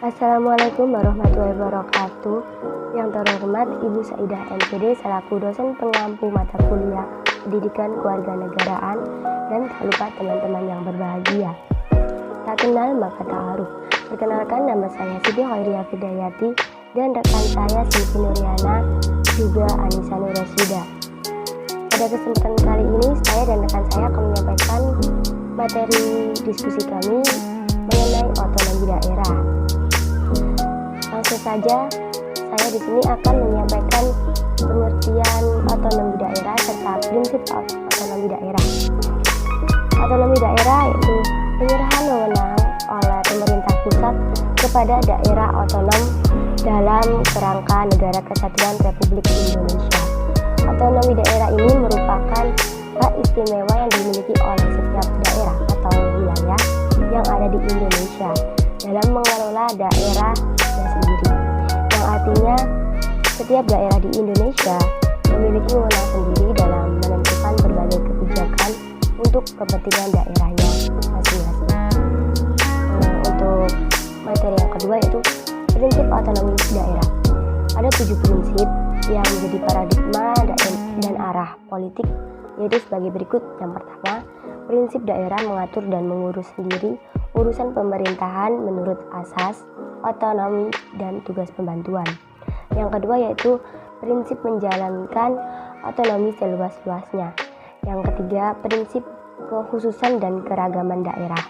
Assalamualaikum warahmatullahi wabarakatuh. Yang terhormat Ibu Saidah MPD selaku dosen pengampu mata kuliah Pendidikan Kewarganegaraan, dan tak lupa teman-teman yang berbahagia. Tak kenal maka tak aruf. Perkenalkan, nama saya Siti Khairia Fidayati dan rekan saya Sylvi Nuriana, juga Anissa Nurosida. Pada kesempatan kali ini saya dan rekan saya akan menyampaikan materi diskusi kami mengenai otonomi daerah. Langsung saja, saya di sini akan menyampaikan pengertian otonomi daerah serta prinsip otonomi daerah. Otonomi daerah yaitu penyerahan wewenang oleh pemerintah pusat kepada daerah otonom dalam kerangka Negara Kesatuan Republik Indonesia. Otonomi daerah ini merupakan hak istimewa yang dimiliki oleh setiap daerah atau wilayah yang ada di Indonesia dalam mengelola daerahnya sendiri, yang artinya setiap daerah di Indonesia memiliki wewenang sendiri dalam menentukan berbagai kebijakan untuk kepentingan daerahnya masing-masing. Untuk materi yang kedua yaitu prinsip otonomi daerah. Ada 7 prinsip yang menjadi paradigma dan arah politik, yaitu sebagai berikut. Yang pertama, prinsip daerah mengatur dan mengurus sendiri urusan pemerintahan menurut asas otonomi dan tugas pembantuan. Yang kedua yaitu prinsip menjalankan otonomi seluas-luasnya. Yang ketiga, prinsip kekhususan dan keragaman daerah.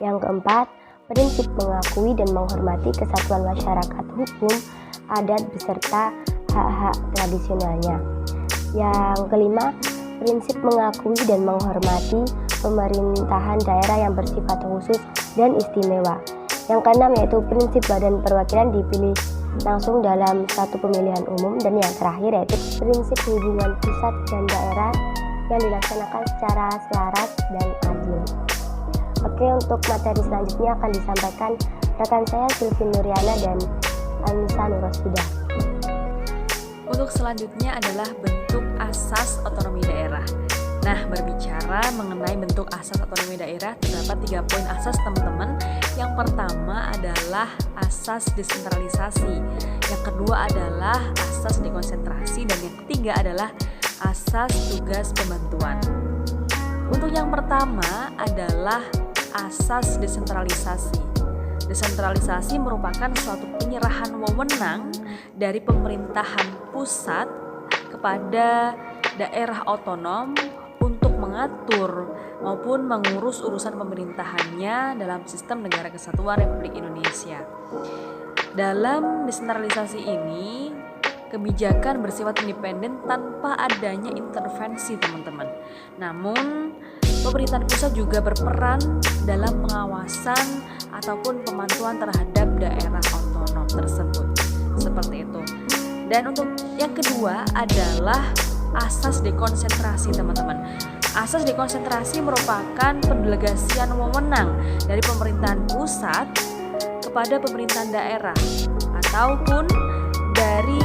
Yang keempat, prinsip mengakui dan menghormati kesatuan masyarakat hukum, adat beserta hak-hak tradisionalnya. Yang kelima, prinsip mengakui dan menghormati pemerintahan daerah yang bersifat khusus dan istimewa. Yang keenam yaitu prinsip badan perwakilan dipilih langsung dalam suatu pemilihan umum. Dan yang terakhir yaitu prinsip hubungan pusat dan daerah yang dilaksanakan secara selaras dan adil. Oke, untuk materi selanjutnya akan disampaikan rekan saya Sylvi Nuriana dan Anissa Nurosida. Untuk selanjutnya adalah bentuk asas otonomi daerah. Nah, berbicara mengenai bentuk asas otonomi daerah, terdapat 3 poin asas, teman-teman. Yang pertama adalah asas desentralisasi, yang kedua adalah asas dekonsentrasi, dan yang ketiga adalah asas tugas pembantuan. Untuk yang pertama adalah asas desentralisasi. Desentralisasi merupakan suatu penyerahan wewenang dari pemerintahan pusat kepada daerah otonom untuk mengatur maupun mengurus urusan pemerintahannya dalam sistem Negara Kesatuan Republik Indonesia. Dalam desentralisasi ini, kebijakan bersifat independen tanpa adanya intervensi, teman-teman. Namun, pemerintahan pusat juga berperan dalam pengawasan ataupun pemantauan terhadap daerah otonom tersebut. Seperti itu. Dan untuk yang kedua adalah asas dekonsentrasi, teman-teman. Asas dekonsentrasi merupakan pendelegasian wewenang dari pemerintahan pusat kepada pemerintahan daerah ataupun dari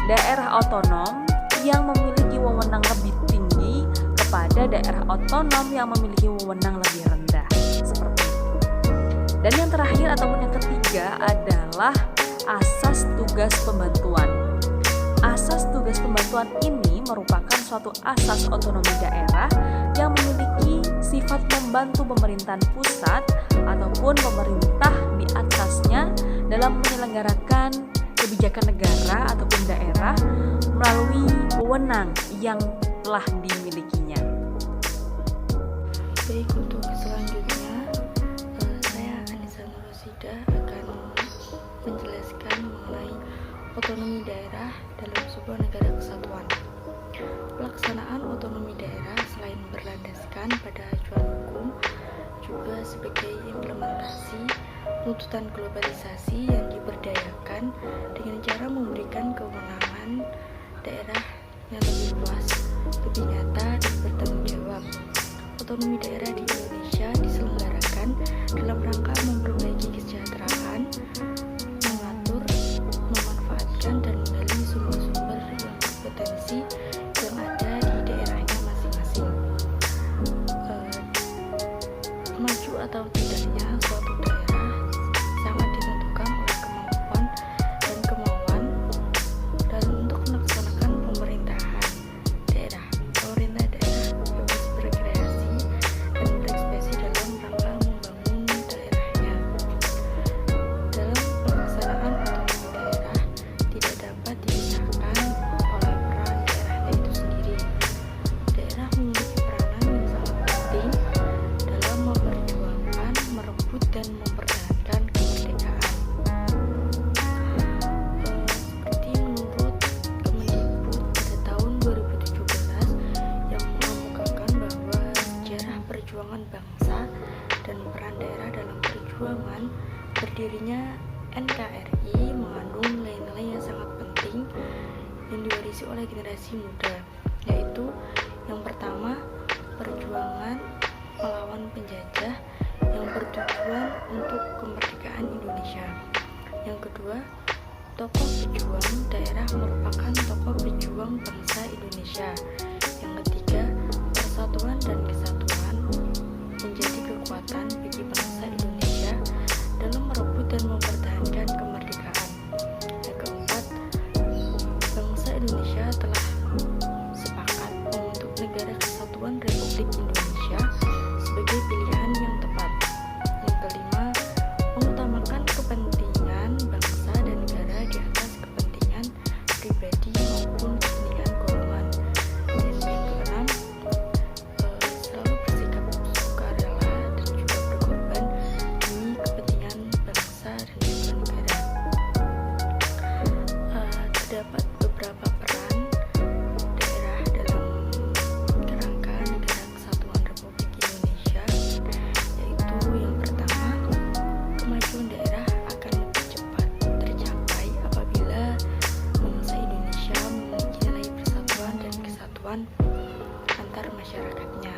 daerah otonom yang memiliki wewenang lebih tinggi kepada daerah otonom yang memiliki wewenang lebih rendah. Seperti itu. Dan yang terakhir ataupun yang ketiga adalah asas tugas pembantuan. Asas tugas pembantuan ini merupakan suatu asas otonomi daerah yang memiliki sifat membantu pemerintahan pusat ataupun pemerintah di atasnya dalam menyelenggarakan kebijakan negara ataupun daerah melalui wewenang yang telah dimilikinya. Baik, untuk selanjutnya saya Anissa Nurosida akan menjelaskan mengenai otonomi daerah dalam sebuah negara kesatuan. Pelaksanaan otonomi daerah selain berlandaskan pada acuan hukum, juga sebagai implementasi tuntutan globalisasi yang diberdayakan dengan cara memberikan kewenangan daerah yang lebih luas, lebih nyata, dan bertanggung jawab. Otonomi daerah di Indonesia diselenggarakan dalam rangka memperbaiki kesejahteraan, mengatur, memanfaatkan, dan menggali sumber-sumber yang berpotensi yang ada di daerahnya masing-masing. Maju atau tidaknya suatu daerah sangat ditentukan bangsa dan peran daerah dalam perjuangan berdirinya NKRI mengandung nilai-nilai yang sangat penting yang diwarisi oleh generasi muda, yaitu yang pertama, perjuangan melawan penjajah yang bertujuan untuk kemerdekaan Indonesia. Yang kedua, tokoh pejuang daerah merupakan tokoh pejuang bangsa Indonesia. Yang ketiga, persatuan dan kesatuan menjadi kekuatan bagi bangsa Indonesia dalam merebut dan mempertahankan kemerdekaan. Yang keempat, bangsa Indonesia telah sepakat membentuk Negara Kesatuan Republik Indonesia sebagai pilihan yang tepat. Yang kelima, mengutamakan kepentingan bangsa dan negara di atas kepentingan pribadi maupun kepentingan golongan. Dan yang keenam, selalu bersikap sukarela dan juga berkorban demi kepentingan bangsa dan juga negara. Terdapat beberapa peran daerah dalam kerangka Negara Kesatuan Republik Indonesia, yaitu yang pertama, kemajuan daerah akan lebih cepat tercapai apabila bangsa Indonesia memiliki nilai persatuan dan kesatuan antar masyarakatnya.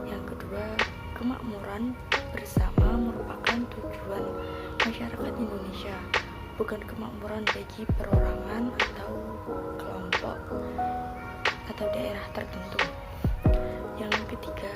Yang kedua, kemakmuran bersama merupakan tujuan masyarakat Indonesia, bukan kemakmuran bagi perorangan atau kelompok atau daerah tertentu. Yang ketiga,